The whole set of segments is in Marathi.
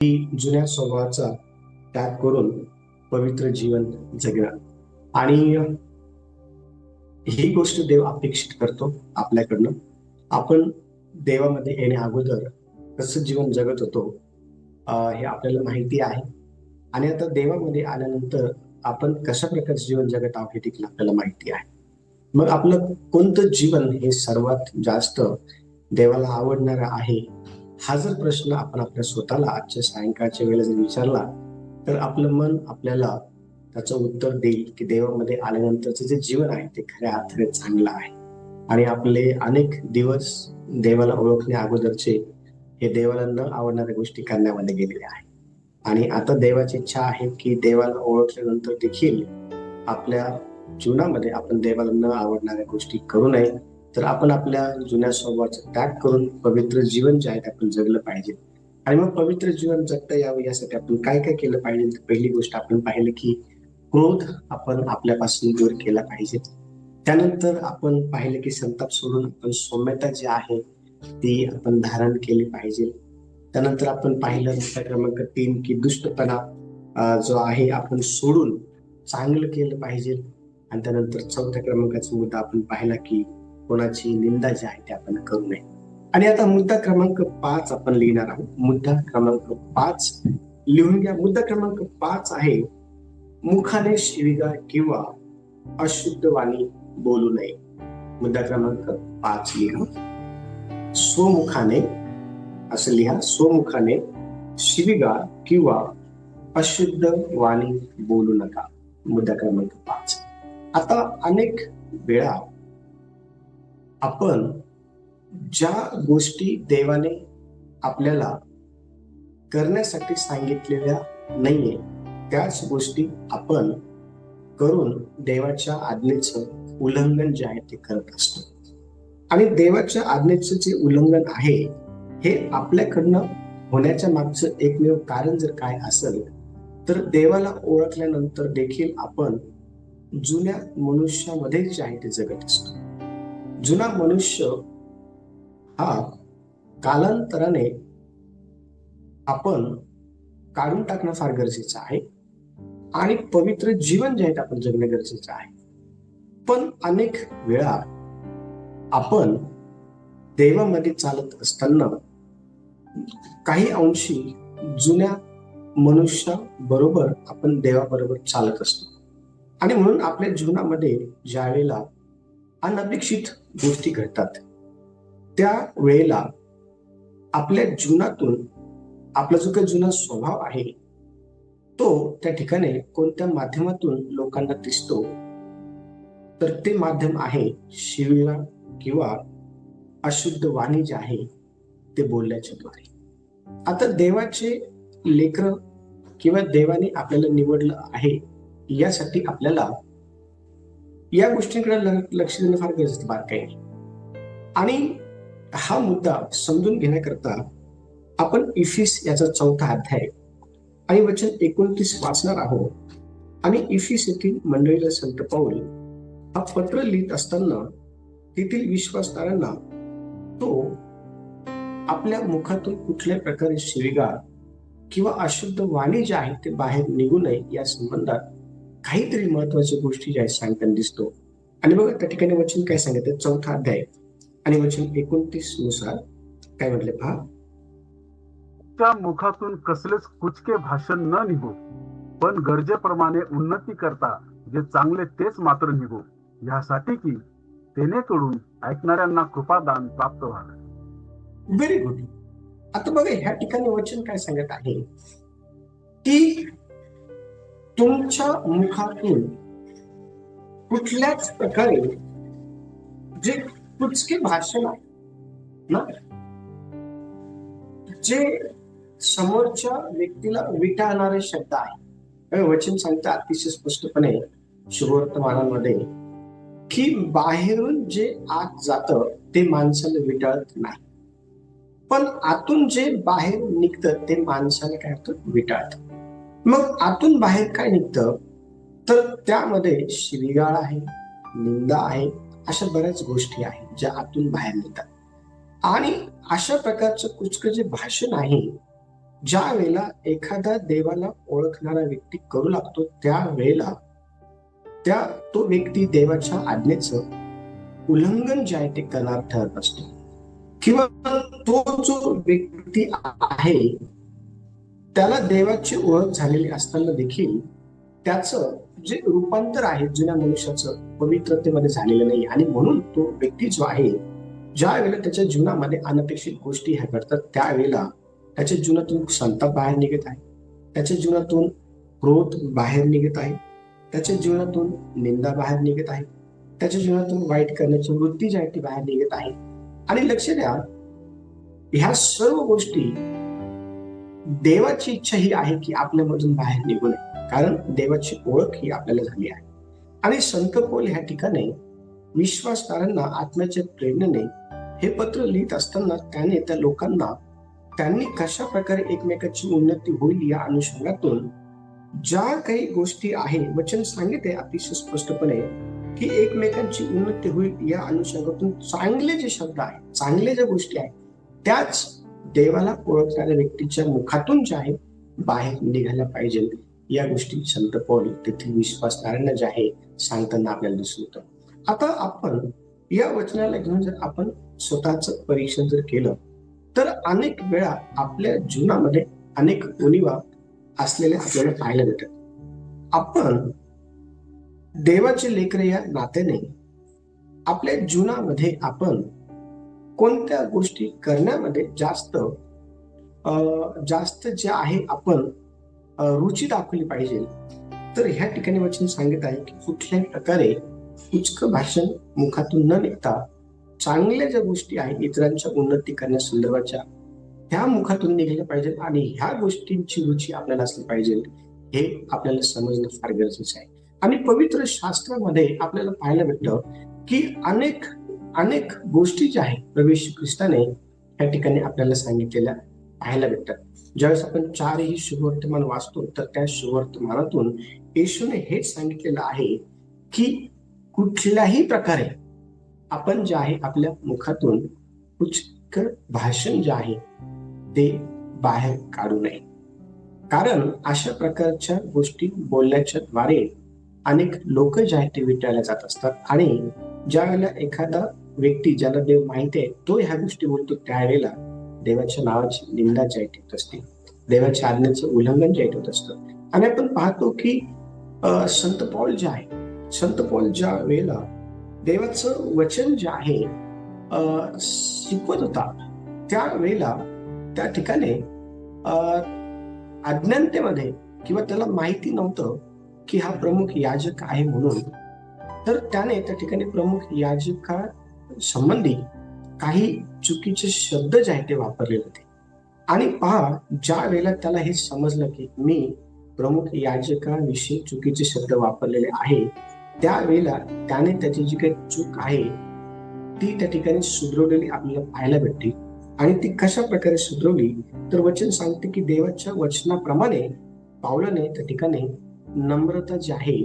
जुन्या स्वभावाचा त्याग करून पवित्र जीवन जगणं. आणि ही गोष्ट देव अपेक्षित करतो आपल्याकडनं. आपण देवामध्ये येण्या अगोदर कसं जीवन जगत होतो हे आपल्याला माहिती आहे. आणि आता देवामध्ये आल्यानंतर आपण कशा प्रकारचे जीवन जगत आहोत हे देखील आपल्याला माहिती आहे. मग आपलं कोणतं जीवन हे सर्वात जास्त देवाला आवडणारं आहे, हा जर प्रश्न आपण आपल्या स्वतःला आजच्या सायंकाळच्या वेळेला जर विचारला तर आपलं मन आपल्याला त्याचं उत्तर देईल की देवामध्ये आल्यानंतरचं जे जीवन आहे ते खऱ्या अर्थाने चांगलं आहे. आणि आपले अनेक दिवस देवाला ओळखण्या अगोदरचे हे देवाला न आवडणाऱ्या गोष्टी करण्यामध्ये गेलेले आहे. आणि आता देवाची इच्छा आहे की देवाला ओळखल्यानंतर देखील आपल्या जीवनामध्ये आपण देवाला न आवडणाऱ्या गोष्टी करू नये, तर आपण आपल्या जुन्या स्वभावाचा त्याग करून पवित्र जीवन जे आहे ते आपण जगलं पाहिजे. आणि मग पवित्र जीवन जगता यावं यासाठी आपण काय काय केलं पाहिजे, तर पहिली गोष्ट आपण पाहिलं की क्रोध आपण आपल्यापासून दूर केला पाहिजे. त्यानंतर आपण पाहिलं की संताप सोडून आपण सौम्यता जी आहे ती आपण धारण केली पाहिजे. त्यानंतर आपण पाहिलं मुद्दा क्रमांक 3 की दुष्टपणा जो आहे आपण सोडून चांगलं केलं पाहिजे. आणि त्यानंतर चौथ्या क्रमांकाचा मुद्दा आपण पाहिला की कोणाची निंदा जी आहे ती आपण करू नये. आणि आता मुद्दा क्रमांक 5 आपण लिहिणार आहोत. मुद्दा क्रमांक 5 लिहून घ्या. मुद्दा क्रमांक 5 आहे, मुखाने शिवीगाळ किंवा अशुद्ध वाणी बोलू नये. मुद्दा क्रमांक 5 लिहा. स्वमुखाने, असं लिहा, स्वमुखाने शिवीगाळ किंवा अशुद्ध वाणी बोलू नका. मुद्दा क्रमांक 5. आता अनेक वेळा आपण ज्या गोष्टी देवाने आपल्याला करण्यासाठी सांगितलेल्या नाहीये त्याच गोष्टी आपण करून देवाच्या आज्ञेचं उल्लंघन जे आहे ते करत असतो. आणि देवाच्या आज्ञेचं जे उल्लंघन आहे हे आपल्याकडनं होण्याच्या मागचं एकमेव कारण जर काय असेल तर देवाला ओळखल्यानंतर देखील आपण जुन्या मनुष्यामध्ये जे आहे ते जगत असतो. जुना मनुष्य हा कालांतराने आपण काढून टाकणं फार गरजेचं आहे आणि पवित्र जीवन जे आहे ते आपण जगणं गरजेचं आहे. पण अनेक वेळा आपण देवामध्ये चालत असताना काही अंशी जुन्या मनुष्या बरोबर आपण देवाबरोबर चालत असतो. आणि म्हणून आपल्या जीवनामध्ये ज्या वेळेला अनपेक्षित गोष्टी घडतात त्या वेळेला आपल्या जीवनातून आपला जो काही जुना स्वभाव आहे तो त्या ठिकाणी कोणत्या माध्यमातून लोकांना दिसतो, तर ते माध्यम आहे शिवीगाळ किंवा अशुद्ध वाणी जे आहे ते बोलल्याच्या द्वारे. आता देवाचे लेकरं किंवा देवाने आपल्याला निवडलं आहे यासाठी आपल्याला या गोष्टींकडे लक्ष देणं फार गरजेचं बारकाईने. आणि हा मुद्दा समजून घेण्याकरता आपण इफिस याचा 4था अध्याय आणि वचन 29 वाचणार आहोत. आणि इफिस येथील मंडळीला संत पाऊल हा पत्र लिहित असताना तेथील विश्वासदारांना तो आपल्या मुखातून कुठल्या प्रकारे शिवीगाळ किंवा अशुद्ध वाणी जे आहे ते बाहेर निघू नये या संबंधात काहीतरी महत्वाच्या गोष्टी ज्या आहेत सांगताना दिसतो. आणि बघा त्या ठिकाणी वचन काय सांगितलं, 4था अध्याय आणि वचन 29 नुसार काय म्हटले पहा. त्या मुखातून कसलेच कुचके भाषण न निघो, पण गरजेप्रमाणे उन्नती करता जे चांगले तेच मात्र निघो, यासाठी की तेनेकडून ऐकणाऱ्यांना कृपादान प्राप्त व्हावे. Very good. आता बघा ह्या ठिकाणी वचन काय सांगत आहे की तुमच्या मुखातून कुठल्याच प्रकारे जे कुचके भाषण आहे ना, जे समोरच्या व्यक्तीला विटाळणारे शब्द आहे, वचन सांगतं अतिशय स्पष्टपणे शुभवर्तमानांमध्ये की बाहेरून जे आत जातं ते माणसाला विटाळत नाही, पण आतून जे बाहेर निघतं ते माणसाला काय होतं, विटाळतं. मग आतून बाहेर काय निघतं, तर त्यामध्ये शिवीगाळ आहे, निंदा आहे, अशा बऱ्याच गोष्टी आहेत ज्या आतून बाहेर निघतात. आणि अशा प्रकारचं कुचकं जे भाषण आहे ज्या वेळेला एखादा देवाला ओळखणारा व्यक्ती करू लागतो, त्या वेळेला तो व्यक्ती देवाच्या आज्ञेचं उल्लंघन जे आहे ते करणार ठरत असतो, किंवा तो जो व्यक्ती आहे त्याला देवाची ओळख झालेली असताना देखील त्याचं जे रूपांतर आहे जुन्या मनुष्याचं पवित्रतेमध्ये झालेलं नाही, आणि म्हणून तो व्यक्ती जो आहे, ज्या वेळेला त्याच्या जीवनामध्ये अनपेक्षित गोष्टी ह्या घडतात, त्यावेळेला त्याच्या जीवनातून संताप बाहेर निघत आहे, त्याच्या जीवनातून क्रोध बाहेर निघत आहे, त्याच्या जीवनातून निंदा बाहेर निघत आहे, त्याच्या जीवनातून वाईट करण्याची वृत्ती जी आहे ती बाहेर निघत आहे. आणि लक्ष द्या, ह्या सर्व गोष्टी देवाची इच्छा ही आहे की आपल्यामधून बाहेर निघू नये, कारण देवाची ओळख ही आपल्याला झाली आहे. आणि संत पौल ह्या ठिकाणी विश्वासदारांना आत्म्याच्या प्रेरणेने हे पत्र लिहित असताना त्याने त्या लोकांना त्यांनी कशा प्रकारे एकमेकाची उन्नती होईल या अनुषंगातून ज्या काही गोष्टी आहे वचन सांगितले अतिशय स्पष्टपणे की एकमेकांची उन्नती होईल या अनुषंगातून चांगले जे शब्द आहेत, चांगले ज्या गोष्टी आहेत, त्याच देवाला ओळखणाऱ्या व्यक्तीच्या मुखातून जे आहे बाहेर निघायला पाहिजे. या गोष्टी संत पौल तेथील विश्वासदारांना जे आहे सांगताना आपल्याला दिसून येतं. आता आपण या वचनाला घेऊन जर आपण स्वतःच परीक्षण जर केलं तर अनेक वेळा आपल्या जीवनामध्ये अनेक उणिवा असलेल्या आपल्याला पाहायला भेटतात. आपण देवाचे लेकरं या नात्याने आपल्या जीवनामध्ये आपण कोणत्या गोष्टी करण्यामध्ये जास्त जे आहे आपण रुची दाखवली पाहिजे, तर ह्या ठिकाणी वचन सांगत आहे की कुठल्याही प्रकारे उचकं भाषण मुखातून न निघता चांगल्या ज्या गोष्टी आहेत इतरांच्या उन्नती करण्यासंदर्भाच्या ह्या मुखातून निघाल्या पाहिजे, आणि ह्या गोष्टींची रुची आपल्याला असली पाहिजे हे आपल्याला समजणं फार गरजेचं आहे. आणि पवित्र शास्त्रामध्ये आपल्याला पाहायला भेटतं की अनेक गोष्टी ज्या आहेत प्रभू येशू ख्रिस्ताने या ठिकाणी आपल्याला सांगितलेल्या पाहायला भेटतात. ज्यावेळेस आपण चारही शुभवर्तमान वाचतो तर त्या शुभवर्तमानातून येशूने हेच सांगितलेलं आहे की कुठल्याही प्रकारे आपण जे आहे आपल्या मुखातून उच्च भाषण जे आहे ते बाहेर काढू नये, कारण अशा प्रकारच्या गोष्टी बोलण्याच्या द्वारे अनेक लोक जे आहेत ते विटायला जात असतात. आणि ज्या वेळेला एखादा व्यक्ती ज्याला देव माहिती आहे तो ह्या गोष्टी बोलतो, त्यावेळेला देवाच्या नावाची निंदा जी आहे होत असते, देवाच्या आज्ञेचं उल्लंघन जे होत असतं. आणि आपण पाहतो की संत पौल जे आहे, संत पौल ज्या वेळेला देवाचं वचन जे आहे शिकवत होता, त्या वेळेला त्या ठिकाणी अज्ञानतेमध्ये किंवा त्याला माहिती नव्हतं की हा प्रमुख याजक आहे म्हणून, तर त्याने त्या ठिकाणी प्रमुख याजका संबंधी काही चुकीचे शब्द जे आहेत ते वापरलेले होते. आणि पहा, ज्या वेळेला त्याला हे समजलं की मी प्रमुख याजकाविषयी चुकीचे शब्द वापरलेले आहे, त्यावेळेला त्याने त्याची जी काही चूक आहे ती त्या ठिकाणी सुधरवलेली आपल्याला पाहायला भेटते. आणि ती कशा प्रकारे सुधरवली तर वचन सांगते की देवाच्या वचनाप्रमाणे पावलाने त्या ठिकाणी नम्रता जी आहे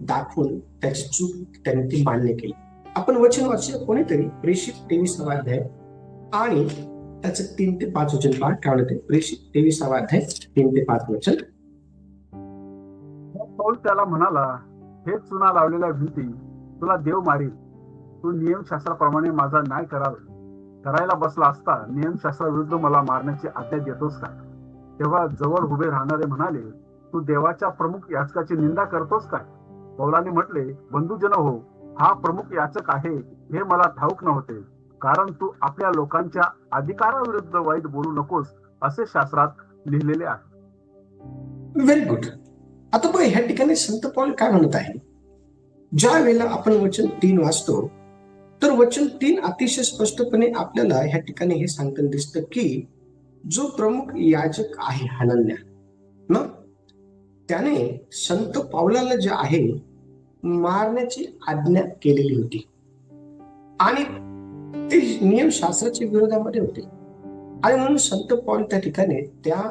दाखवून त्याची चूक त्यांनी ती मान्य केली. आपण वचन वाचूया कोणीतरी प्रेषित 23वा अध्याय आणि त्याचं 3 ते 5 वचन पहा. काय म्हणते प्रेषित 23वा अध्याय 3 ते 5 वचन. पौल त्याला म्हणाला, हे चुना लावलेल्या भीती तुला देव मारील. तू नियमशास्त्राप्रमाणे माझा न्याय करायला बसला असता नियमशास्त्राविरुद्ध मला मारण्याची आज्ञा देतोस काय? तेव्हा जवळ उभे राहणारे म्हणाले, तू देवाच्या प्रमुख याचकाची निंदा करतोस काय? पौलाने म्हटले, बंधुजन हो, हा प्रमुख याचक आहे हे मला ठाऊक नव्हते, कारण तू आपल्या लोकांच्या अधिकाराविरुद्ध वाईट बोलू नकोस असे शास्त्रात लिहिलेले आहे. Very good. आता बघा ह्या ठिकाणी संत पौल काय म्हणत आहे, ज्या वेळेला आपण वचन 3 वाचतो तर वचन 3 अतिशय स्पष्टपणे आपल्याला ह्या ठिकाणी हे सांगताना दिसतं की जो प्रमुख याजक आहे हनन्या ना, त्याने संत पौलाला जे आहे मारण्याची आज्ञा केलेली होती, आणि ते नियमशास्त्राच्या विरोधामध्ये होते. आणि म्हणून संत पौल त्या ठिकाणी त्या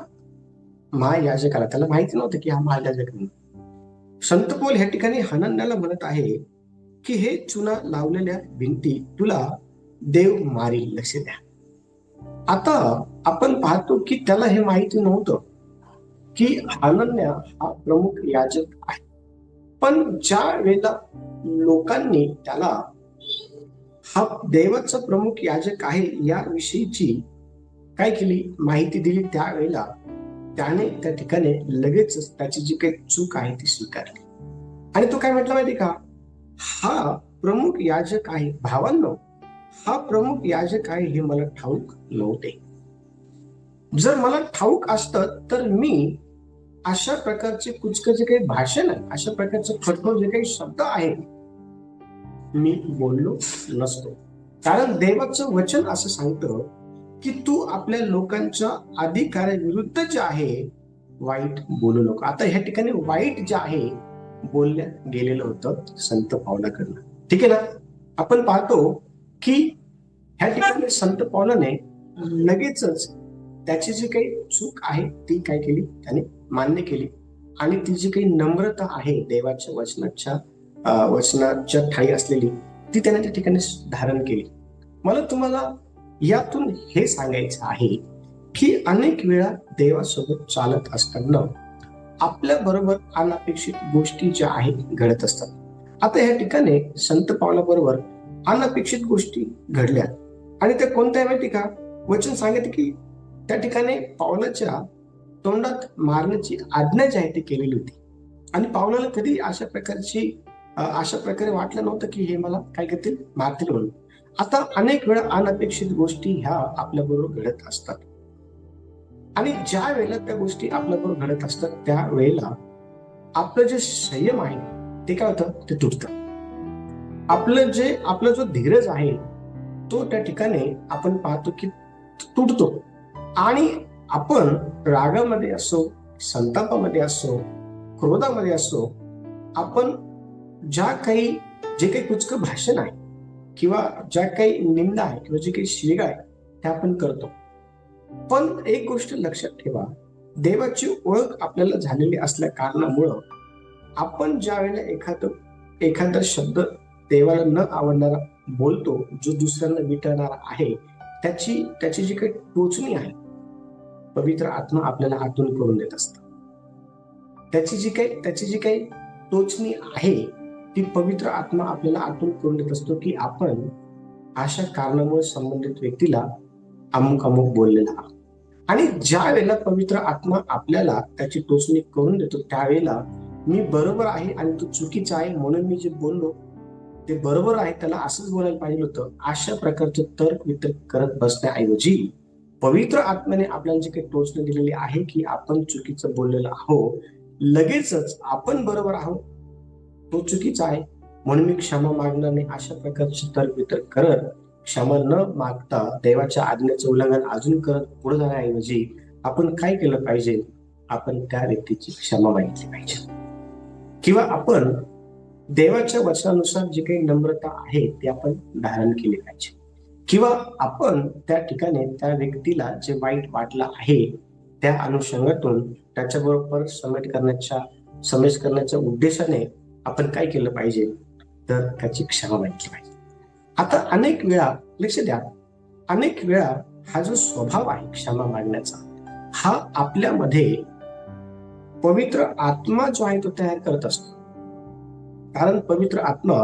महायाजकाला, त्याला माहिती नव्हतं की हा महायाजक नाही, संत पौल ह्या ठिकाणी हनन्याला म्हणत आहे की हे चुना लावलेल्या भिंती तुला देव मारील. लक्ष द्या, आता आपण पाहतो की त्याला हे माहिती नव्हतं की हनन्या हा प्रमुख याजक आहे. पण ज्या वेळेला लोकांनी त्याला हा देवाचा प्रमुख याजक आहे या विषयीची काय केली माहिती दिली, त्यावेळेला त्याने त्या ठिकाणी लगेचच त्याची जी काही चूक आहे ती स्वीकारली. आणि तो काय म्हटला माहिती का, हा प्रमुख याजक आहे. भावांनो, हा प्रमुख याजक आहे हे मला ठाऊक नव्हते. जर मला ठाऊक असतं तर मी अशा प्रकारचे कुचकं जे काही भाषण आहे, अशा प्रकारचे कठोर जे काही शब्द आहेत, मी बोललो नसतो. कारण देवाचं वचन असं सांगतं की तू आपल्या लोकांच्या अधिकाराविरुद्ध जे आहे वाईट बोलू नको. आता ह्या ठिकाणी वाईट जे आहे बोलल्या गेलेलं होतं संत पावलाकडनं. ठीक आहे ना. आपण पाहतो की ह्या ठिकाणी संत पावलाने लगेचच त्याची जी काही चूक आहे ती काय केली, त्याने मान्य केली. आणि ती जी काही नम्रता आहे देवाच्या वचनाच्या ठाई असलेली, ती त्याने त्या ठिकाणी धारण केली. मला तुम्हाला यातून हे सांगायचं आहे की अनेक वेळा देवासोबत चालत असताना आपल्या बरोबर अनपेक्षित गोष्टी ज्या आहेत घडत असतात. आता ह्या ठिकाणी संत पावला बरोबर अनपेक्षित गोष्टी घडल्या आणि त्या कोणत्या माहिती का, वचन सांगते की त्या ठिकाणी पावलाच्या तोंडात मारण्याची आज्ञा जी आहे ती केलेली होती. आणि पावलाला कधी अशा प्रकारे वाटलं नव्हतं की हे मला काय करतील, मारतील म्हणून. आता अनेक वेळा अनपेक्षित गोष्टी ह्या आपल्या बरोबर घडत असतात आणि ज्या वेळेला त्या गोष्टी आपल्या बरोबर घडत असतात त्या वेळेला आपलं जे संयम आहे ते काय होतं, ते तुटतं. आपला जो धीरज आहे तो त्या ठिकाणी आपण पाहतो की तुटतो आणि आपण रागामध्ये असो, संतापामध्ये असो, क्रोधामध्ये असो, आपण जे काही कुचकं भाषण आहे किंवा ज्या काही निंदा आहे किंवा जे काही शिवीगाळ आहे ते आपण करतो. पण एक गोष्ट लक्षात ठेवा, देवाची ओळख आपल्याला झालेली असल्या कारणामुळं आपण ज्या वेळेला एखादा शब्द देवाला न आवडणारा बोलतो, जो दुसऱ्यांना विटणारा आहे, त्याची जी काही टोचणी आहे पवित्र आत्मा आपल्याला आतून करून देत असतं. त्याची जी काही टोचणी आहे ती पवित्र आत्मा आपल्याला आतून करून देत असतो की आपण अशा कारणामुळे संबंधित व्यक्तीला अमुक बोललेला आहोत. आणि ज्या वेळेला पवित्र आत्मा आपल्याला त्याची टोचणी करून देतो त्यावेळेला मी बरोबर आहे आणि तो चुकीचा आहे म्हणून मी जे बोललो ते बरोबर आहे, त्याला असंच बोलायला पाहिजे होतं, अशा प्रकारचं तर्क वितर्क करत बसण्याऐवजी पवित्र आत्म्याने आपल्याला जे काही टोचणी दिलेली आहे की आपण चुकीचं बोललेलं आहोत, लगेचच आपण बरोबर आहोत, तो चुकीचा आहे म्हणून मी क्षमा मागणार नाही, अशा प्रकारचे तर्क वितर्क करत क्षमा न मागता देवाच्या आज्ञेचं उल्लंघन अजून करत पुढे जाण्याऐवजी आपण काय केलं पाहिजे, आपण त्या व्यक्तीची क्षमा मागितली पाहिजे किंवा आपण देवाच्या वचनानुसार जी काही नम्रता आहे ती आपण धारण केली पाहिजे किंवा आपण त्या ठिकाणी त्या व्यक्तीला जे वाईट वाटलं आहे त्या अनुषंगातून त्याच्याबरोबर समेश करण्याच्या उद्देशाने आपण काय केलं पाहिजे, तर त्याची क्षमा मागितली पाहिजे. आता अनेक वेळा लक्ष द्या, अनेक वेळा हा जो स्वभाव आहे क्षमा मागण्याचा, हा आपल्यामध्ये पवित्र आत्मा जो आहे तो तयार करत असतो. कारण पवित्र आत्मा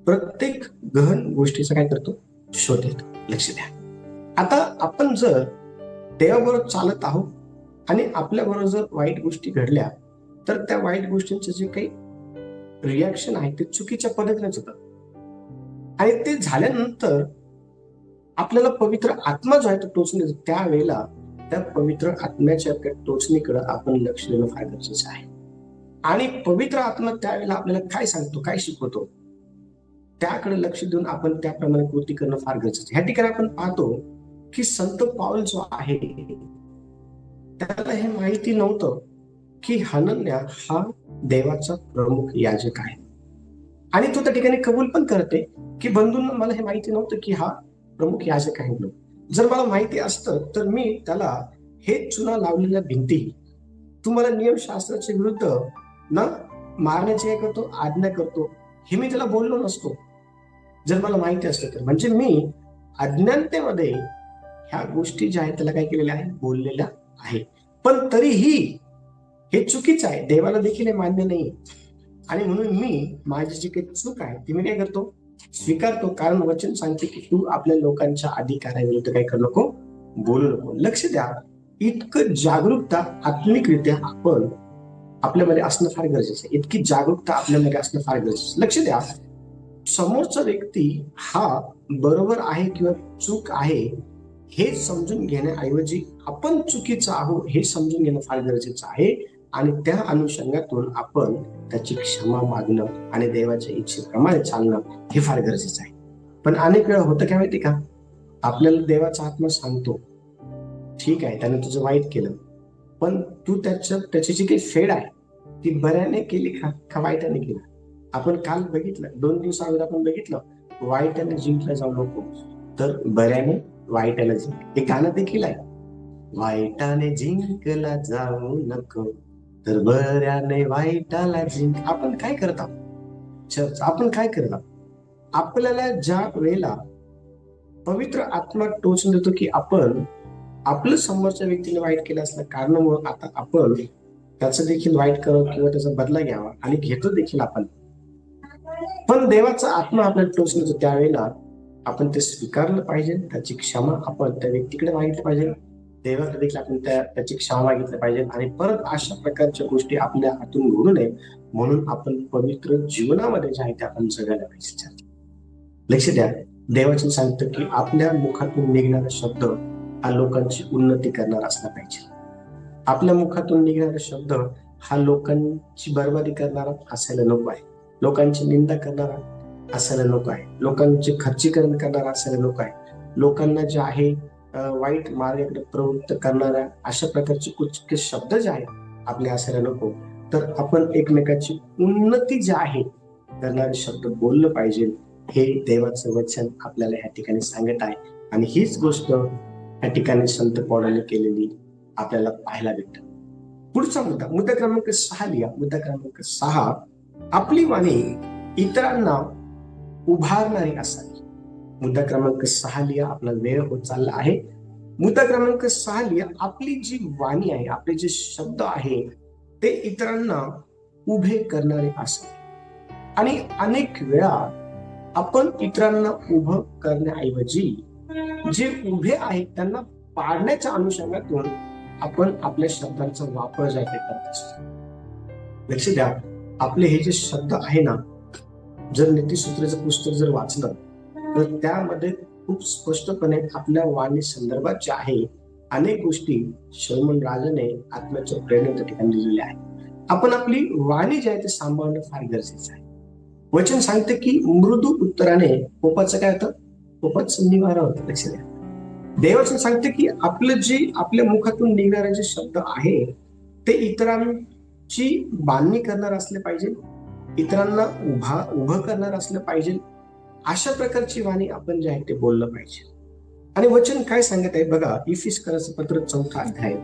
प्रत्येक गहन गोष्टीचा काय करतो, शोध घेतो. लक्ष द्या, आता आपण जर देवाबरोबर चालत आहोत आणि आपल्याबरोबर जर वाईट गोष्टी घडल्या तर त्या वाईट गोष्टींचे जे काही रिॲक्शन आहे ते चुकीच्या पद्धतीनेच होतात आणि ते झाल्यानंतर आपल्याला पवित्र आत्मा जो आहे तो टोचणी देतो. त्यावेळेला त्या पवित्र आत्म्याच्या टोचणीकडे आपण लक्ष देणं फार गरजेचं आहे. आणि पवित्र आत्मा त्यावेळेला आपल्याला काय सांगतो, काय शिकवतो, त्याकडे लक्ष देऊन आपण त्याप्रमाणे कृती करणं फार गरजेचं. ह्या ठिकाणी आपण पाहतो की संत पाऊल जो आहे त्याला हे माहिती नव्हतं की हनन्या हा देवाचा प्रमुख याजक आहे आणि तो त्या ठिकाणी कबूल पण करते की बंधूंना मला हे माहिती नव्हतं की हा प्रमुख याजक आहे म्हणून. जर मला माहिती असतं तर मी त्याला हे चुना लावलेल्या भिंती, तुम्हाला नियमशास्त्राच्या विरुद्ध ना मारण्याची काय करतो, आज्ञा करतो, हे मी त्याला बोललो नसतो जर मला माहिती असतं तर. म्हणजे मी अज्ञानतेमध्ये ह्या गोष्टी ज्या आहेत त्याला काय केलेल्या आहे, बोललेल्या आहे. पण तरीही हे चुकीचं आहे, देवाला देखील हे मान्य नाही. आणि म्हणून मी माझी जी काही चूक आहे ती मी काय करतो, स्वीकारतो. कारण वचन सांगते की तू आपल्या लोकांच्या अधिकाराविरुद्ध काय करू नको, बोलू नको. लक्ष द्या, इतकं जागरूकता आत्मिकरित्या आपण आपल्यामध्ये असणं फार गरजेचं आहे. इतकी जागरूकता आपल्यामध्ये असणं फार गरजेचं. लक्ष द्या, समोरचा व्यक्ती हा बरोबर आहे किंवा चूक आहे हे समजून घेण्याऐवजी आपण चुकीचं आहोत हे समजून घेणं फार गरजेचं आहे. आणि त्या अनुषंगातून आपण त्याची क्षमा मागणं आणि देवाच्या इच्छेप्रमाणे चालणं हे फार गरजेचं आहे. पण अनेक वेळा होतं काय माहिती का, आपल्याला देवाचा आत्मा सांगतो, ठीक आहे त्याने तुझं वाईट केलं, पण तू त्याची जी काही फेड आहे ती बऱ्याने केली का वाईटाने केली. आपण काल बघितलं, 2 दिवस अगोदर आपण बघितलं, वाईटाने जिंकला जाऊ नको तर बऱ्याने वाईटाला जिंक. हे गाणं देखील आहे, वाईटाने जिंकला जाऊ नको तर बऱ्याने वाईटाला जिंक. आपण काय करत आहोत चर्च, आपण काय करत आहोत, आपल्याला ज्या वेळेला पवित्र आत्मा टोचून देतो की आपण आपलं समोरच्या व्यक्तीने वाईट केलं असल्या कारणामुळे आता आपण त्याचं देखील वाईट करावं किंवा त्याचा बदला घ्यावा आणि घेतो देखील आपण. पण देवाचा आत्मा आपल्याला टोचून देतो त्यावेळेला आपण ते स्वीकारलं पाहिजे, त्याची क्षमा आपण त्या व्यक्तीकडे मागितली पाहिजे, देवाकडे देखील आपण त्याची क्षमा मागितली पाहिजे. आणि परत अशा प्रकारच्या गोष्टी आपल्या हातून घडू नये म्हणून आपण पवित्र जीवनामध्ये जे आहे ते आपण जगायला पाहिजे. लक्ष द्या, देवाचं सांगतं की आपल्या मुखातून निघणारा शब्द हा लोकांची उन्नती करणारा असला पाहिजे. आपल्या मुखातून निघणारा शब्द हा लोकांची बर्बादी करणारा असायला नको आहे, लोकांची निंदा करणारा असायला नको आहे, लोकांचे खच्चीकरण करणारा असायला नको आहे, लोकांना जे आहे वाईट मार्गाकडे प्रवृत्त करणाऱ्या अशा प्रकारचे कुचके शब्द जे आहेत आपले असायला नको. तर आपण एकमेकाची उन्नती जे आहे करणारे शब्द बोललं पाहिजे, हे देवाचं वचन आपल्याला ह्या ठिकाणी सांगत आहे. आणि हीच गोष्ट ह्या ठिकाणी संत पौलाने केलेली आपल्याला पाहायला भेटतं. पुढचा मुद्दा क्रमांक 6 लिहा. मुद्दा क्रमांक 6, आपली वाणी इतरांना उभारणारी असावी. मुद्दा क्रमांक 6 लिहा, आपला वेळ होत चालला आहे. मुद्दा क्रमांक 6 लिहा, आपली जी वाणी आहे, आपले जे शब्द आहे ते इतरांना उभे करणारे असावे. आणि अनेक वेळा आपण इतरांना उभं करण्याऐवजी जे उभे आहेत त्यांना पाडण्याच्या अनुषंगातून आपण आपल्या शब्दांचा वापर जे आहे करत असतो. लक्ष द्या, आपले हे जे शब्द आहे ना, जर नीतिसूत्राचं पुस्तक जर वाचलं तर त्यामध्ये खूप स्पष्टपणे आपल्या वाणी संदर्भात जे आहे अनेक गोष्टी शलोमोन राजाने आत्म्याच्या प्रेरणेच्या ठिकाणी दिलेल्या आहेत. आपण आपली वाणी जे आहे ते सांभाळणं फार गरजेचं आहे. वचन सांगते की मृदू उत्तराने कोपाचं काय होतं, कोपाचं निवारा होतं. लक्ष द्या, देववचन सांगते की आपलं जे आपल्या मुखातून निघणारे जे शब्द आहे ते इतरांची बांधणी करणार असले पाहिजे, इतरांना उभं करणार असलं पाहिजे. अशा प्रकारची वाणी आपण जे आहे ते बोललं पाहिजे. आणि वचन काय सांगत आहे बघा, इफिसकराचं पत्र 4था अध्याय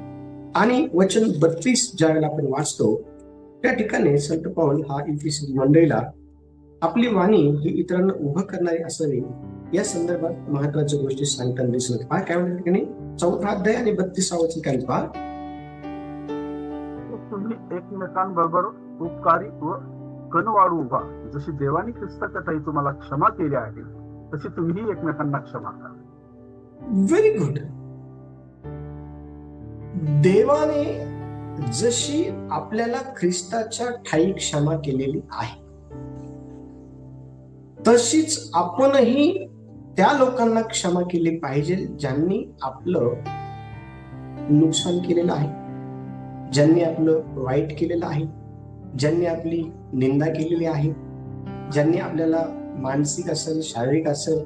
आणि वचन 32 ज्या वेळेला आपण वाचतो त्या ठिकाणी संत पौल हा इफिस मंडळीला आपली वाणी ही इतरांना उभं करणारी असावी या संदर्भात महत्वाच्या गोष्टी सांगताना दिसत. पहा काय म्हणतात ठिकाणी 4था अध्याय आणि 32वा वचन काय पहा, तुम्ही एकमेकांबरोबर उपकारी व कनवाळू व्हा, जशी देवाने ख्रिस्ताकरताही तुम्हाला क्षमा केली आहे तशी तुम्ही एकमेकांना क्षमा करा. Very good. देवाने जशी आपल्याला ख्रिस्ताच्या ठायी क्षमा केलेली आहे तशीच आपणही त्या लोकांना क्षमा केली पाहिजे ज्यांनी आपलं नुकसान केलेलं आहे, ज्यांनी आपलं वाईट केलेलं आहे, ज्यांनी आपली निंदा केलेली आहे, ज्यांनी आपल्याला मानसिक असेल शारीरिक असेल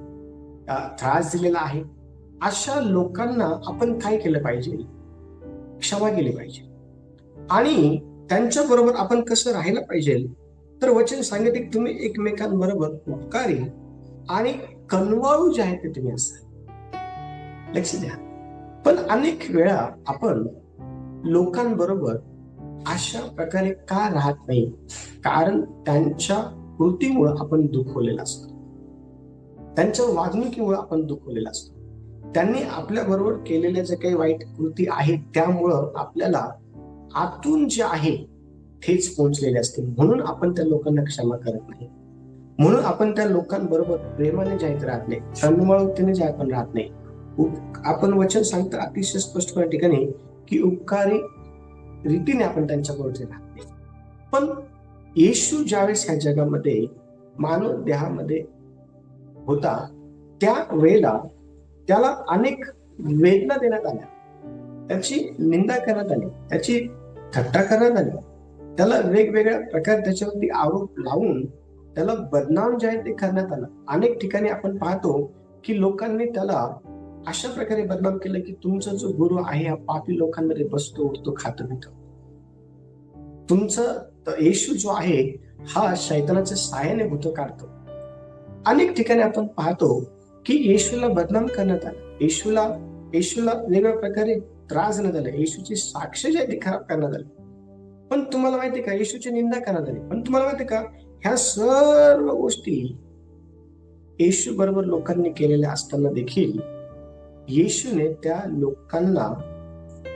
त्रास दिलेला आहे. अशा लोकांना आपण काय केलं पाहिजे, क्षमा केली पाहिजे. आणि त्यांच्या बरोबर आपण कसं राहायला पाहिजे, तर वचन सांगते की तुम्ही एकमेकांबरोबर उपकारी आणि कनवाळू जे आहे ते तुम्ही असाल. लक्ष द्या, पण अनेक वेळा आपण लोकांबरोबर अशा प्रकारे का राहत नाही, कारण त्यांच्या कृतीमुळे आपण दुखवलेला असतो, त्यांच्या वागणुकीमुळे आपण दुखवलेला असतो. त्यांनी आपल्या बरोबर केलेल्या ज्या काही वाईट कृती आहेत त्यामुळं आपल्याला आतून जे आहे ठेच पोहोचलेले असते, म्हणून आपण त्या लोकांना क्षमा करत नाही, म्हणून आपण त्या लोकांबरोबर प्रेमाने जायत राहत नाही, तन्मयतेने जे आपण राहत नाही. आपण वचन सांगतं अतिशय स्पष्टपणे ठिकाणी की उपकारी रीतीने आपण त्यांच्याबरोबर राहत नाही. पण येशू ज्यावेळेस ह्या जगामध्ये मानव देहामध्ये होता त्या वेळेला त्याला अनेक वेदना देण्यात आल्या, त्याची निंदा करण्यात आली, त्याची थट्टा करण्यात आली, त्याला वेगवेगळ्या प्रकारे त्याच्यावरती आरोप लावून त्याला बदनाम जे आहे ते करण्यात आलं. अनेक ठिकाणी आपण पाहतो की लोकांनी त्याला अशा प्रकारे बदनाम केलं की तुमचा जो गुरु आहे हा पापी लोकांमध्ये बसतो, उठतो, खातो, पितो. तुमचा येशू जो आहे हा शैतानाच्या साहाय्याने भूत काढतो. अनेक ठिकाणी आपण पाहतो की येशूला बदनाम करण्यात आलं, येशूला वेगवेगळ्या प्रकारे त्रास देण्यात आला, येशूची साक्ष जी आहे ती खराब करण्यात आली. पण तुम्हाला माहिती का येशूची निंदा करण्यात आली. पण तुम्हाला माहिती का ह्या सर्व गोष्टी येशू बरोबर लोकांनी केलेल्या असताना देखील येशूने त्या लोकांना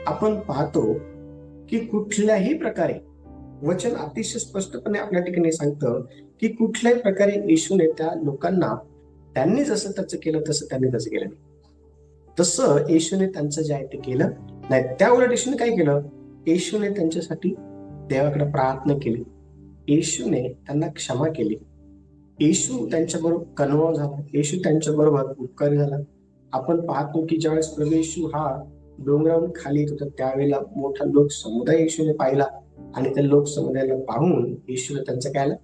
आपण पाहतो की कुठल्याही प्रकारे वचन अतिशय स्पष्टपणे आपल्या ठिकाणी सांगतं की कुठल्याही प्रकारे येशूने त्या लोकांना त्यांनी जसं त्याचं केलं तसं त्यांनी तसं केलं नाही. तसं येशूने त्यांचं जे आहे ते केलं नाही. त्या उलट येशूने काय केलं, येशूने त्यांच्यासाठी देवाकडे प्रार्थना केली, येशूने त्यांना क्षमा केली, येशू त्यांच्याबरोबर कनवाव झाला, येशू त्यांच्याबरोबर उपकारी झाला. आपण पाहतो की ज्यावेळेस प्रभू येशू हा डोंगरावरून खाली येत होता त्यावेळेला मोठा लोक समुदाय येशूने पाहिला आणि त्या लोक समुदायाला पाहून येशूला त्यांचा काय आला,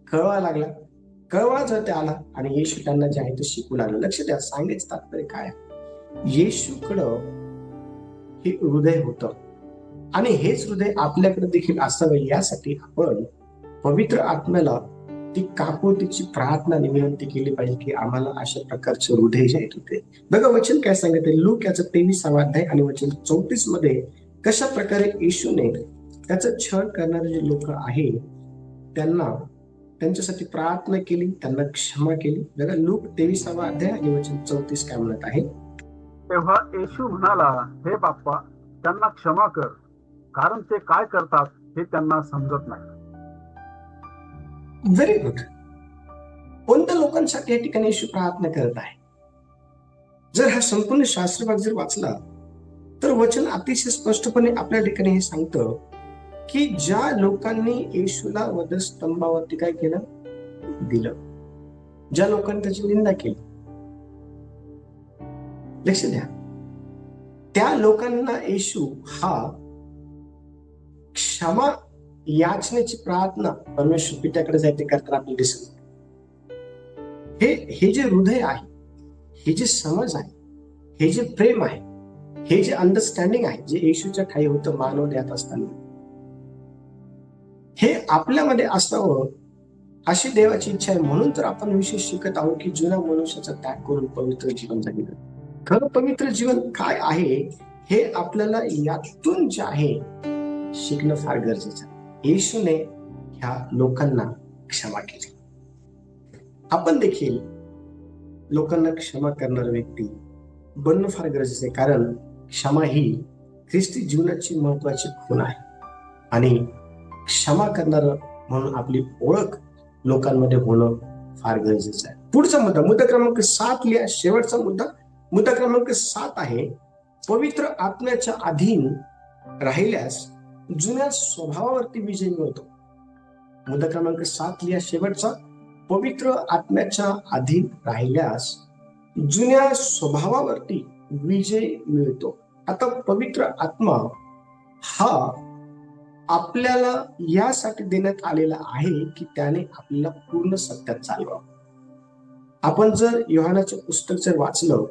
कळवा लागला. कळवा जर ते आला आणि येशू त्यांना जे आहे ते शिकू लागलं. लक्ष द्या, सांगायचं तात्पर्य काय, येशूकडं हे हृदय होतं आणि हेच हृदय आपल्याकडे देखील असावे यासाठी आपण पवित्र आत्म्याला ती काकुतीची प्रार्थना आणि विनंती केली पाहिजे की आम्हाला अशा प्रकारचे हृदय जे आहेत होते. बघा वचन काय सांगते लूक याचा 23वा अध्याय आणि वचन 34 मध्ये कशा प्रकारे येशूने त्याचं छळ करणारे जे लोक आहे त्यांना त्यांच्यासाठी प्रार्थना केली, त्यांना क्षमा केली. बघा लूक 23वा अध्याय आणि वचन 34 काय म्हणत आहे. तेव्हा येशू म्हणाला, हे बाप्पा त्यांना क्षमा कर, कारण ते काय करतात हे त्यांना समजत नाही. Very good. कोणत्या लोकांसाठी या ठिकाणी येशू प्रार्थना करत आहे? जर हा संपूर्ण शास्त्रभाग जर वाचला तर वचन अतिशय स्पष्टपणे आपल्या ठिकाणी हे सांगतं की ज्या लोकांनी येशूला वधस्तंभावरती काय केलं, दिलं, ज्या लोकांनी त्याची निंदा केली, लक्ष द्या, त्या लोकांना येशू हा क्षमा याचनेची प्रार्थना परमेश्वर पित्याकडे जायचे करताना आपल्याला दिसत. हे जे हृदय आहे, हे जे समज आहे, हे जे प्रेम आहे, हे जे अंडरस्टँडिंग आहे जे येशूच्या ठाई होतं मानव देत असताना, हे आपल्यामध्ये असावं अशी देवाची इच्छा आहे. म्हणून तर आपण विशेष शिकत आहोत की जुन्या मनुष्याचा त्याग करून पवित्र जीवन जगणं. खरं पवित्र जीवन काय आहे हे आपल्याला यातून जे आहे शिकणं फार गरजेचं आहे. येशूने ह्या लोकांना क्षमा केली. आपण देखील लोकांना क्षमा करणारा व्यक्ती बनणं फार गरजेचं आहे, कारण क्षमा ही ख्रिस्ती जीवनाची महत्वाची खूण आहे आणि क्षमा करणार म्हणून आपली ओळख लोकांमध्ये होणं फार गरजेचं आहे. पुढचा मुद्दा क्रमांक 7 लिहा. शेवटचा मुद्दा क्रमांक 7 आहे, पवित्र आत्म्याच्या अधीन राहिल्यास जुन्या स्वभावावरती विजय मिळतो. मुद्दा क्रमांक 7 लिहा, शेवटचा, पवित्र आत्म्याच्या अधीन राहिल्यास जुन्या स्वभावावरती विजय मिळतो. आता पवित्र आत्मा हा आपल्याला यासाठी देण्यात आलेला आहे की त्याने आपल्याला पूर्ण सत्यात चालवावं. आपण जर योहानाचे पुस्तक जर वाचलं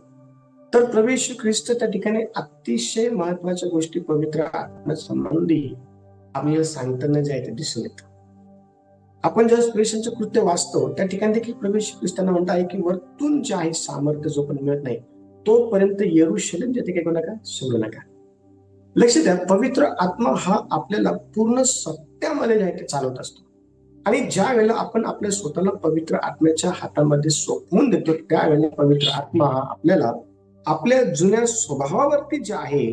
तर प्रभू येशू ख्रिस्त त्या ठिकाणी अतिशय महत्वाच्या गोष्टी पवित्र आत्म्यासंबंधी आपल्याला सांगताना जे आहे ते दिसून येतं. आपण जेव्हा प्रेषणाचे कृत्य वाचतो त्या ठिकाणी देखील प्रभू येशू ख्रिस्तांना म्हणत आहे की वरतून जे आहे सामर्थ्य जो पण मिळत नाही तोपर्यंत यरूशलेम जेथे काय करू नका, सोडू नका. लक्ष द्या, पवित्र आत्मा हा आपल्याला पूर्ण सत्यामध्ये जे आहे ते चालवत असतो आणि ज्या वेळेला आपण आपल्या स्वतःला पवित्र आत्म्याच्या हातामध्ये सोपवून देतो त्यावेळेला पवित्र आत्मा हा आपल्याला आपल्या जुन्या स्वभावावरती जे आहे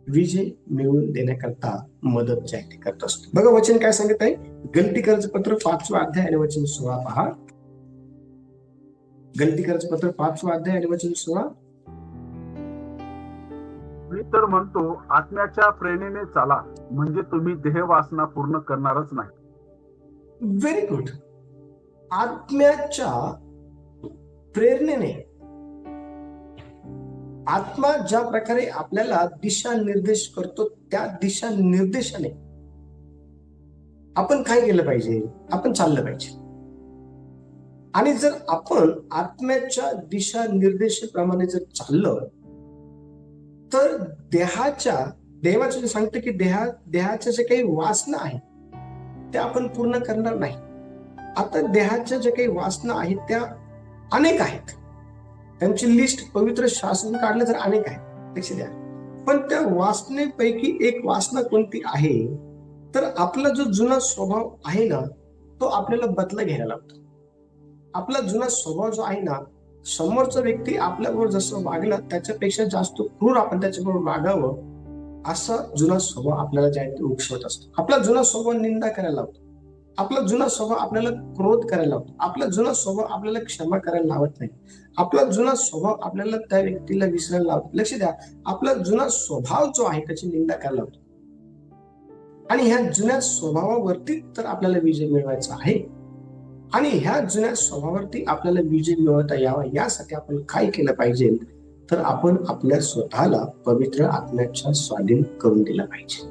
विजय मिळवून देण्याकरता मदत जे आहे ते करत असतो. बघा वचन काय सांगत आहे, गलती कर्जपत्र 5वा अध्याय आणि वचन 16 पहा. गलती कर्जपत्र 5वा अध्याय आणि वचन 16. मी तर म्हणतो आत्म्याच्या प्रेरणेने चाला, म्हणजे तुम्ही देहवासना पूर्ण करणारच नाही. Very good. आत्म्याच्या प्रेरणेने, आत्मा ज्या प्रकारे आपल्याला दिशा निर्देश करतो त्या दिशा निर्देशाने आपण काय केलं पाहिजे, आपण चाललं पाहिजे. आणि जर आपण आत्म्याच्या दिशा निर्देशाप्रमाणे जर चाललं तर देवाचं जे सांगतं की देहाच्या जे काही वासना आहेत त्या आपण पूर्ण करणार नाही. आता देहाच्या ज्या काही वासना आहेत त्या अनेक आहेत, त्यांची लिस्ट पवित्र शास्त्रात काढलं तर अनेक आहेत, लक्ष द्या. पण त्या वासनेपैकी एक वासना कोणती आहे तर आपला जो जुना स्वभाव आहे ना तो आपल्याला बदला घ्यायला लागतो. आपला जुना स्वभाव जो आहे ना, समोरचा व्यक्ती आपल्याबरोबर जसं वागला त्याच्यापेक्षा जास्त क्रूर आपण त्याच्याबरोबर वागावं असा जुना स्वभाव आपल्याला ज्या उकसवत असतो. आपला जुना स्वभाव निंदा करायला लावतो, आपला जुना स्वभाव आपल्याला क्रोध करायला लावतो, आपला जुना स्वभाव आपल्याला क्षमा करायला लावत नाही, आपला जुना स्वभाव आपल्याला त्या व्यक्तीला विसरायला लावतो. लक्ष द्या, आपला जुना स्वभाव जो आहे त्याची निंदा करायला लावतो. आणि ह्या जुन्या स्वभावावरती तर आपल्याला विजय मिळवायचा आहे. आणि ह्या जुन्या स्वभावावरती आपल्याला विजय मिळवता यावा यासाठी आपण काय केलं पाहिजे तर आपण आपल्या स्वतःला पवित्र आत्म्याच्या स्वाधीन करून दिला पाहिजे.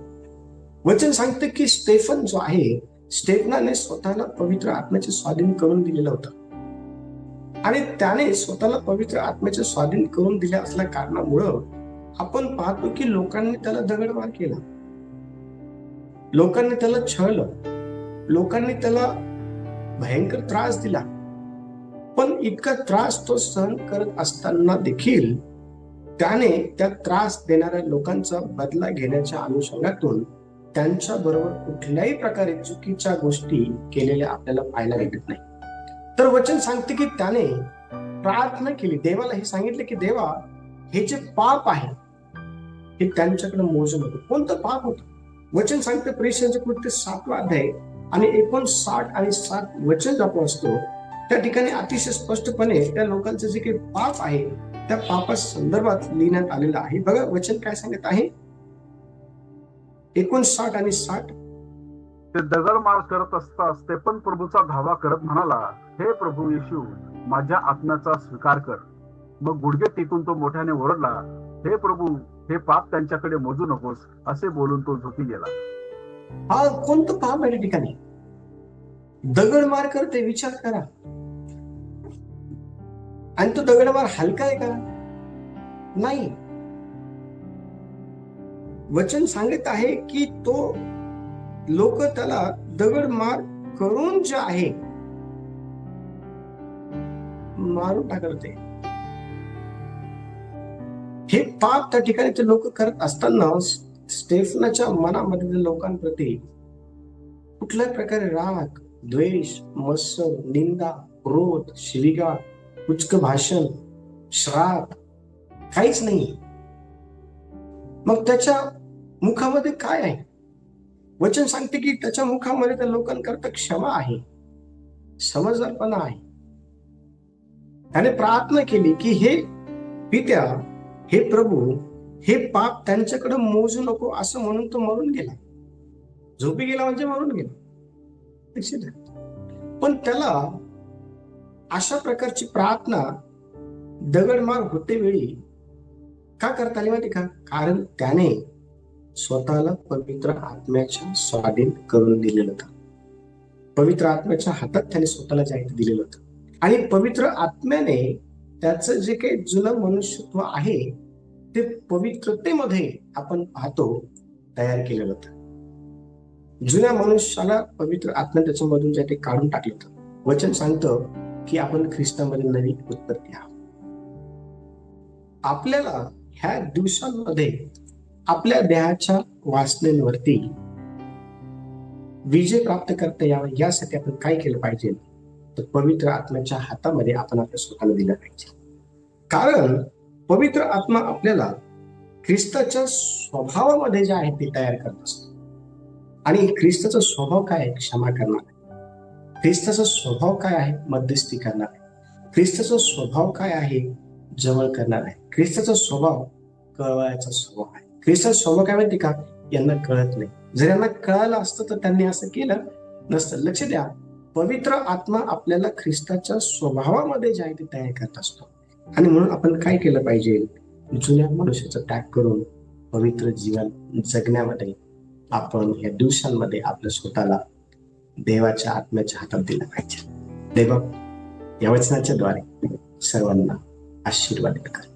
वचन सांगते की स्टेफन जो आहे, स्टेफनाने स्वतःला पवित्र आत्म्याचे स्वाधीन करून दिलेलं होतं. आणि त्याने स्वतःला पवित्र आत्म्याचे स्वाधीन करून दिल्या असल्या कारणामुळं आपण पाहतो की लोकांनी त्याला दगडमार केला, लोकांनी त्याला छळलं, लोकांनी त्याला भयंकर त्रास दिला. पण इतका त्रास तो सहन करत असताना देखील त्याने त्या त्रास देणाऱ्या लोकांचा बदला घेण्याच्या अनुषंगातून त्यांच्या बरोबर कुठल्याही प्रकारे चुकीच्या गोष्टी केलेल्या आपल्याला पाहायला भेटत नाही. तर वचन सांगते की त्याने प्रार्थना केली, देवाला हे सांगितलं की देवा हे जे पाप आहे हे त्यांच्याकडे मोजू नको. कोणतं पाप होतं? वचन सांगते प्रेषणाचे कृत्य 7वा अध्याय आणि 59 आणि 7 वचन आपण असतो त्या ठिकाणी अतिशय स्पष्टपणे त्या लोकांचे जे काही पाप आहे त्या पापा संदर्भात लिहिण्यात आलेलं आहे. बघा वचन काय सांगत आहे, 59 आणि 60. ते दगडमार करत असता स्टेफन प्रभूचा धावा करत म्हणाला, हे प्रभू येशू, माझ्या आत्म्याचा स्वीकार कर. मग गुडघे टेकून तो मोठ्याने ओरडला, हे प्रभू, हे पाप त्यांच्याकडे मोजू नकोस, असे बोलून तो झोपी गेला. हा कोणतं पाप आहे त्या ठिकाणी? दगडमार करते, विचार करा. आणि तो दगडमार हलका आहे का? नाही. वचन सांगत आहे की तो लोक त्याला दगडमार करून जे आहे मारून टाकते. हे पाप त्या ठिकाणी ते लोक करत असताना स्टेफनाच्या मनामध्ये लोकांप्रती कुठल्याही प्रकारे राग, द्वेष, मत्सर, निंदा, क्रोध, शिवीगाळ, उच्च भाषण, श्राप काहीच नाही. मग त्याच्या मुखामध्ये काय आहे? वचन सांगते की त्याच्या मुखामध्ये त्या लोकांकरता क्षमा आहे, समजदारपणा आहे. त्याने प्रार्थना केली की हे पित्या, हे प्रभू, हे पाप त्यांच्याकडे मोजू नको असं म्हणून तो मरून गेला. झोपी गेला म्हणजे मरून गेला. पण त्याला अशा प्रकारची प्रार्थना दगडमार होते वेळी का करता आली माहिती का? कारण त्याने स्वतःला पवित्र आत्म्याच्या स्वाधीन करून दिलेलं होतं. पवित्र आत्म्याच्या हातात त्याने स्वतःला जे दिलेलं होतं. आणि पवित्र आत्म्याने त्याचं जे काही जुनं मनुष्यत्व आहे ते पवित्रतेमध्ये आपण पाहतो तयार केलेलं होतं. जुन्या मनुष्याला पवित्र आत्म्या त्याच्यामधून जे ते काढून टाकलं होतं. वचन सांगतं की आपण ख्रिस्तामध्ये नवी उत्पत्ती आहोत. आपल्याला ह्या दिवसांमध्ये आपल्या देहाच्या वासनेवरती विजय प्राप्त करता यावा यासाठी आपण काय केलं पाहिजे तर पवित्र आत्म्याच्या हातामध्ये आपण आपल्या स्वतःला दिलं पाहिजे. कारण पवित्र आत्मा आपल्याला ख्रिस्ताच्या स्वभावामध्ये जे आहे ते तयार करत असतो. आणि ख्रिस्ताचा स्वभाव काय आहे? क्षमा करणार. ख्रिस्ताचा स्वभाव काय आहे? मध्यस्थी करणार. ख्रिस्ताचा स्वभाव काय आहे? जवळ करणार आहे. ख्रिस्ताचा स्वभाव कळवायचा स्वभाव आहे. ख्रिस्ताचा स्वभाव काय माहिती का? यांना कळत नाही. जर यांना कळालं असतं तर त्यांनी असं केलं नसतं. लक्ष द्या, पवित्र आत्मा आपल्याला ख्रिस्ताच्या स्वभावामध्ये जे आहे ते तयार करत असतो. आणि म्हणून आपण काय केलं पाहिजे? जुन्या मनुष्याचा त्याग करून पवित्र जीवन जगण्यामध्ये आपण या दिवसांमध्ये आपल्या स्वतःला देवाच्या आत्म्याच्या हातात दिलं पाहिजे. देव या वचनाच्या द्वारे सर्वांना आशीर्वादित कर.